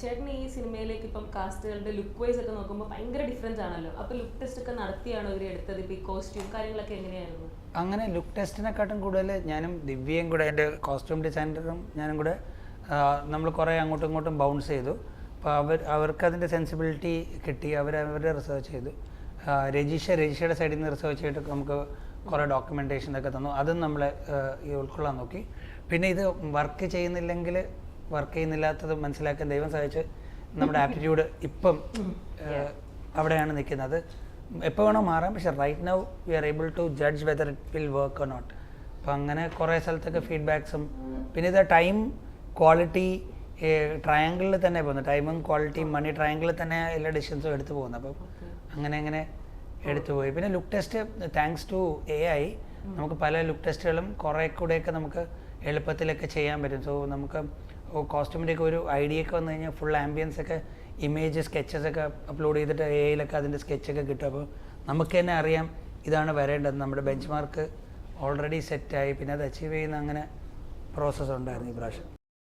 ചേട്ടൻ ഈ സിനിമയിലേക്ക് ഇപ്പം കാസ്റ്റുകളുടെ ലുക്ക് വൈസ് ഒക്കെ നോക്കുമ്പോൾ ഭയങ്കര ഡിഫറൻസ് ആണല്ലോ. അപ്പോൾ ലുക്ക് ടെസ്റ്റ് ഒക്കെ നടത്തിയാണോ ഇവർ എടുത്തത്? ഇപ്പോൾ ഈ കോസ്റ്റ്യൂം കാര്യങ്ങളൊക്കെ എങ്ങനെയായിരുന്നു? അങ്ങനെ ലുക്ക് ടെസ്റ്റിനെക്കാട്ടും കൂടുതൽ ഞാനും ദിവ്യയും കൂടെ, എൻ്റെ കോസ്റ്റ്യൂം ഡിസൈനറും ഞാനും കൂടെ നമ്മൾ കുറേ അങ്ങോട്ടും ഇങ്ങോട്ടും ബൗൺസ് ചെയ്തു. അപ്പോൾ അവർക്കതിൻ്റെ സെൻസിബിലിറ്റി കിട്ടി. അവരുടെ റിസർച്ച് ചെയ്തു. രജിഷയുടെ സൈഡിൽ നിന്ന് റിസർച്ച് ചെയ്തിട്ട് നമുക്ക് കുറേ ഡോക്യുമെൻറ്റേഷനൊക്കെ തന്നു. അതും നമ്മളെ ഉൾക്കൊള്ളാൻ നോക്കി. പിന്നെ ഇത് വർക്ക് ചെയ്യുന്നില്ലാത്തത് മനസ്സിലാക്കാൻ ദൈവം സഹായിച്ച് നമ്മുടെ ആപ്റ്റിറ്റ്യൂഡ് ഇപ്പം അവിടെയാണ് നിൽക്കുന്നത്. എപ്പോൾ വേണോ മാറാം, പക്ഷേ right now we are able to judge whether it will work or not. അപ്പം അങ്ങനെ കുറേ സ്ഥലത്തൊക്കെ ഫീഡ്ബാക്സും, പിന്നെ ഇത് ടൈം ക്വാളിറ്റി ട്രയാങ്കിളിൽ തന്നെ പോകുന്നത്. ടൈമും ക്വാളിറ്റിയും മണി ട്രയാങ്കിളിൽ തന്നെ എല്ലാ ഡിസിഷൻസും എടുത്തു പോകുന്നത്. അപ്പം അങ്ങനെ എടുത്തുപോയി. പിന്നെ look test thanks to AI നമുക്ക് പല ലുക്ക് ടെസ്റ്റുകളും കുറേ കൂടെയൊക്കെ നമുക്ക് എളുപ്പത്തിലൊക്കെ ചെയ്യാൻ പറ്റും. സോ നമുക്ക് കോസ്റ്റ്യൂമിൻ്റെയൊക്കെ ഒരു ഐഡിയ ഒക്കെ വന്നു കഴിഞ്ഞാൽ ഫുൾ ആംബിയൻസ് ഒക്കെ ഇമേജ് സ്കെച്ചസ് ഒക്കെ അപ്ലോഡ് ചെയ്തിട്ട് AI-ലൊക്കെ അതിൻ്റെ സ്കെച്ചൊക്കെ കിട്ടും. അപ്പോൾ നമുക്ക് തന്നെ അറിയാം ഇതാണ് വരേണ്ടത്. നമ്മുടെ ബെഞ്ച് മാർക്ക് ഓൾറെഡി സെറ്റായി. പിന്നെ അത് അച്ചീവ് ചെയ്യുന്ന അങ്ങനെ പ്രോസസ്സ് ഉണ്ടായിരുന്നു ഈ പ്രാവശ്യം.